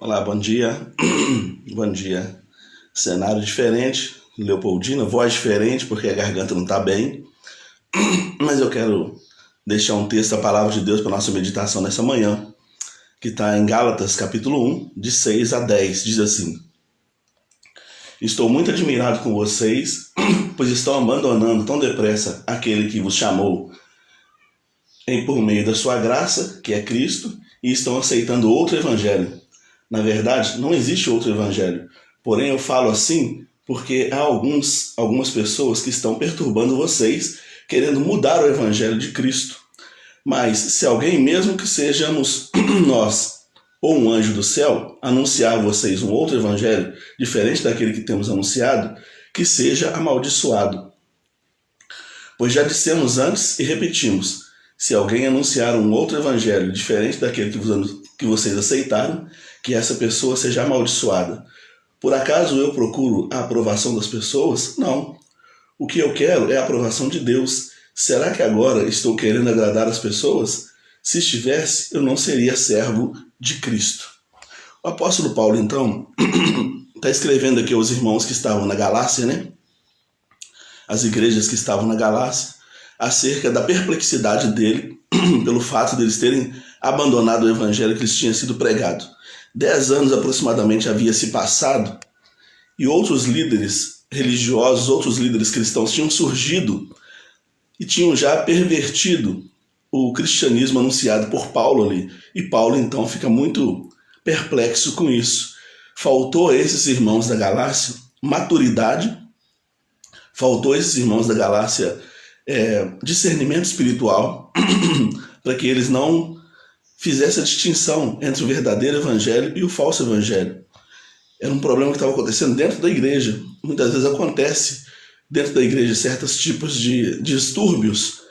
Olá, bom dia. Bom dia. Cenário diferente, Leopoldina, voz diferente porque a garganta não está bem. Mas eu quero deixar um texto da Palavra de Deus para nossa meditação nessa manhã, que está em Gálatas capítulo 1, de 6 a 10. Diz assim: Estou muito admirado com vocês, pois estão abandonando tão depressa aquele que vos chamou por meio da sua graça, que é Cristo, e estão aceitando outro evangelho. Na verdade, não existe outro evangelho. Porém, eu falo assim porque há algumas pessoas que estão perturbando vocês, querendo mudar o evangelho de Cristo. Mas se alguém, mesmo que sejamos nós ou um anjo do céu, anunciar a vocês um outro evangelho diferente daquele que temos anunciado, que seja amaldiçoado. Pois já dissemos antes e repetimos: se alguém anunciar um outro evangelho diferente daquele que vocês aceitaram, que essa pessoa seja amaldiçoada. Por acaso eu procuro a aprovação das pessoas? Não. O que eu quero é a aprovação de Deus. Será que agora estou querendo agradar as pessoas? Se estivesse, eu não seria servo de Cristo. O apóstolo Paulo, então, está escrevendo aqui aos irmãos que estavam na Galácia, né? As igrejas que estavam na Galácia, acerca da perplexidade dele pelo fato deles terem abandonado o evangelho que lhes tinha sido pregado. 10 anos aproximadamente havia se passado e outros líderes religiosos, outros líderes cristãos tinham surgido e tinham já pervertido o cristianismo anunciado por Paulo ali. E Paulo então fica muito perplexo com isso. Faltou a esses irmãos da Galácia maturidade, faltou a esses irmãos da Galácia discernimento espiritual para que eles não fizessem a distinção entre o verdadeiro evangelho e o falso evangelho. Era um problema que estava acontecendo dentro da igreja. Muitas vezes acontece dentro da igreja certos tipos de distúrbios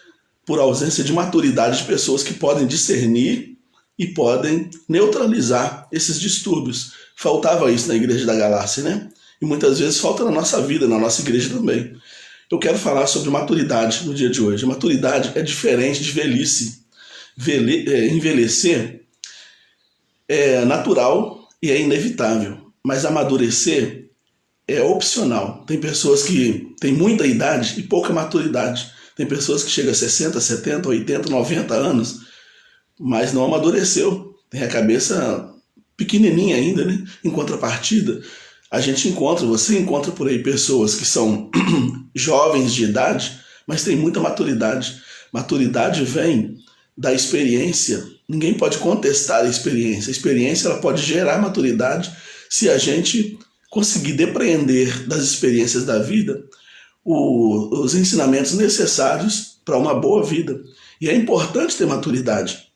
por ausência de maturidade de pessoas que podem discernir e podem neutralizar esses distúrbios. Faltava isso na igreja da Galácia, né? E muitas vezes falta na nossa vida, na nossa igreja também. Eu quero falar sobre maturidade no dia de hoje. Maturidade é diferente de velhice. Envelhecer é natural e é inevitável, mas amadurecer é opcional. Tem pessoas que têm muita idade e pouca maturidade. Tem pessoas que chegam a 60, 70, 80, 90 anos, mas não amadureceu. Tem a cabeça pequenininha ainda, né? Em contrapartida, você encontra por aí pessoas que são jovens de idade, mas têm muita maturidade. Maturidade vem da experiência. Ninguém pode contestar a experiência. A experiência ela pode gerar maturidade se a gente conseguir depreender das experiências da vida os ensinamentos necessários para uma boa vida. E é importante ter maturidade.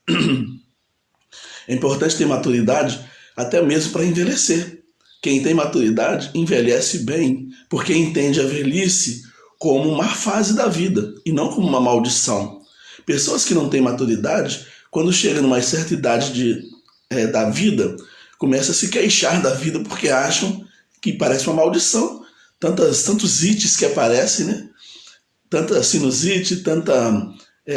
É importante ter maturidade até mesmo para envelhecer. Quem tem maturidade envelhece bem, porque entende a velhice como uma fase da vida e não como uma maldição. Pessoas que não têm maturidade, quando chegam numa certa idade da vida, começam a se queixar da vida porque acham que parece uma maldição. Tantos ites que aparecem, né? Tanta sinusite, tanta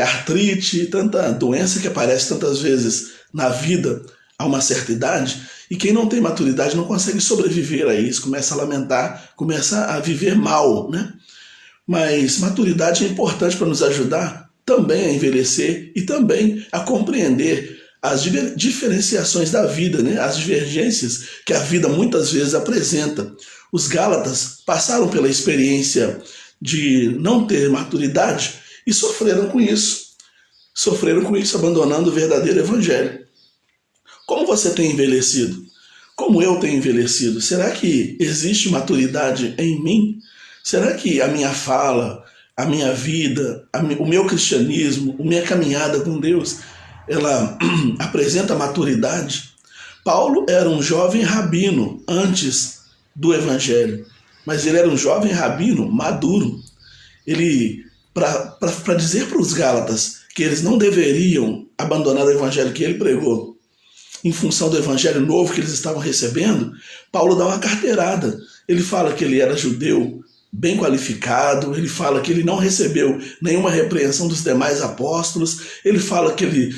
artrite, tanta doença que aparece tantas vezes na vida a uma certa idade. E quem não tem maturidade não consegue sobreviver a isso, começa a lamentar, começa a viver mal, né? Mas maturidade é importante para nos ajudar também a envelhecer e também a compreender as diferenciações da vida, né? As divergências que a vida muitas vezes apresenta. Os Gálatas passaram pela experiência de não ter maturidade e sofreram com isso. Sofreram com isso, abandonando o verdadeiro evangelho. Como você tem envelhecido? Como eu tenho envelhecido? Será que existe maturidade em mim? Será que a minha fala, a minha vida, o meu cristianismo, a minha caminhada com Deus, ela apresenta maturidade? Paulo era um jovem rabino antes do evangelho, mas ele era um jovem rabino maduro. Ele, para dizer para os Gálatas que eles não deveriam abandonar o evangelho que ele pregou, em função do evangelho novo que eles estavam recebendo, Paulo dá uma carteirada. Ele fala que ele era judeu bem qualificado, ele fala que ele não recebeu nenhuma repreensão dos demais apóstolos, ele fala que ele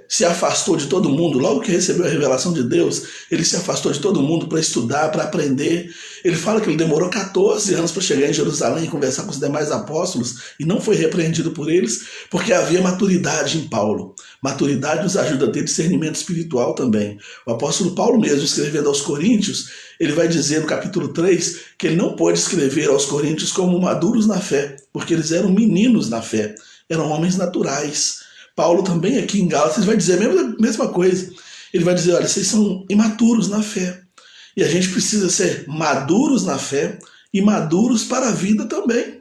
se afastou de todo mundo. Logo que recebeu a revelação de Deus, ele se afastou de todo mundo para estudar, para aprender. Ele fala que ele demorou 14 anos para chegar em Jerusalém e conversar com os demais apóstolos e não foi repreendido por eles, porque havia maturidade em Paulo. Maturidade nos ajuda a ter discernimento espiritual também. O apóstolo Paulo mesmo, escrevendo aos Coríntios, ele vai dizer no capítulo 3 que ele não pôde escrever aos Coríntios como maduros na fé, porque eles eram meninos na fé, eram homens naturais. Paulo também aqui em Gálatas vai dizer a mesma coisa. Ele vai dizer, olha, vocês são imaturos na fé. E a gente precisa ser maduros na fé e maduros para a vida também.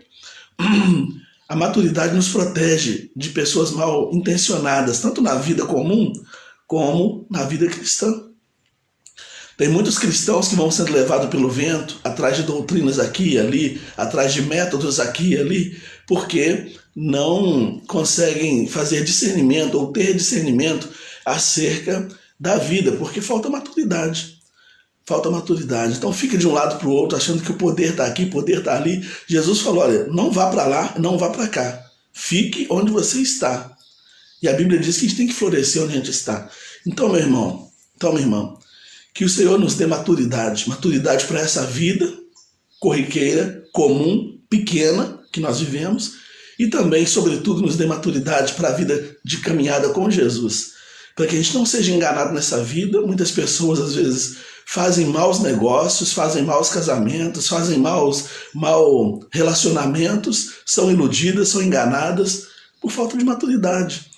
A maturidade nos protege de pessoas mal intencionadas, tanto na vida comum como na vida cristã. Tem muitos cristãos que vão sendo levados pelo vento, atrás de doutrinas aqui e ali, atrás de métodos aqui e ali, porque não conseguem fazer discernimento ou ter discernimento acerca da vida, porque falta maturidade. Falta maturidade. Então fica de um lado para o outro, achando que o poder está aqui, o poder está ali. Jesus falou, olha, não vá para lá, não vá para cá. Fique onde você está. E a Bíblia diz que a gente tem que florescer onde a gente está. Então, meu irmão, minha irmã, que o Senhor nos dê maturidade para essa vida corriqueira, comum, pequena que nós vivemos, e também, sobretudo, nos dê maturidade para a vida de caminhada com Jesus, para que a gente não seja enganado nessa vida. Muitas pessoas, às vezes, fazem maus negócios, fazem maus casamentos, fazem maus relacionamentos, são iludidas, são enganadas por falta de maturidade.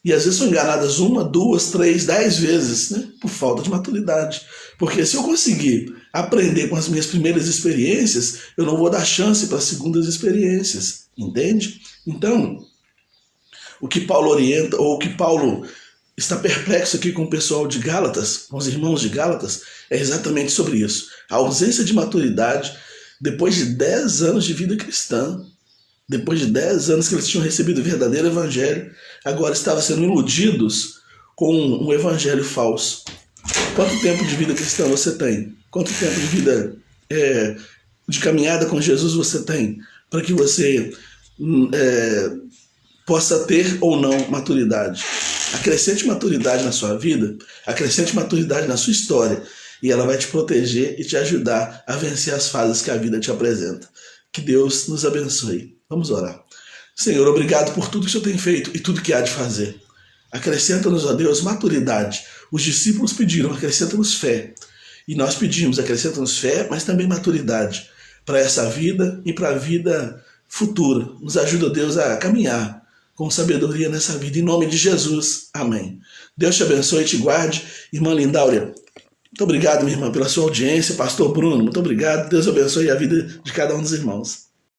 E às vezes são enganadas 1, 2, 3, 10 vezes, né? Por falta de maturidade. Porque se eu conseguir aprender com as minhas primeiras experiências, eu não vou dar chance para as segundas experiências. Entende? Então, o que Paulo orienta, ou o que Paulo está perplexo aqui com o pessoal de Gálatas, com os irmãos de Gálatas, é exatamente sobre isso. A ausência de maturidade depois de 10 anos de vida cristã. Depois de 10 anos que eles tinham recebido o verdadeiro evangelho, agora estavam sendo iludidos com um evangelho falso. Quanto tempo de vida cristã você tem? Quanto tempo de vida de caminhada com Jesus você tem? Para que você possa ter ou não maturidade. Acrescente maturidade na sua vida, acrescente maturidade na sua história, e ela vai te proteger e te ajudar a vencer as fases que a vida te apresenta. Que Deus nos abençoe. Vamos orar. Senhor, obrigado por tudo que o Senhor tem feito e tudo que há de fazer. Acrescenta-nos, ó Deus, maturidade. Os discípulos pediram, acrescenta-nos fé. E nós pedimos, acrescenta-nos fé, mas também maturidade para essa vida e para a vida futura. Nos ajuda, Deus, a caminhar com sabedoria nessa vida. Em nome de Jesus. Amém. Deus te abençoe e te guarde. Irmã Lindáurea, muito obrigado, minha irmã, pela sua audiência. Pastor Bruno, muito obrigado. Deus abençoe a vida de cada um dos irmãos.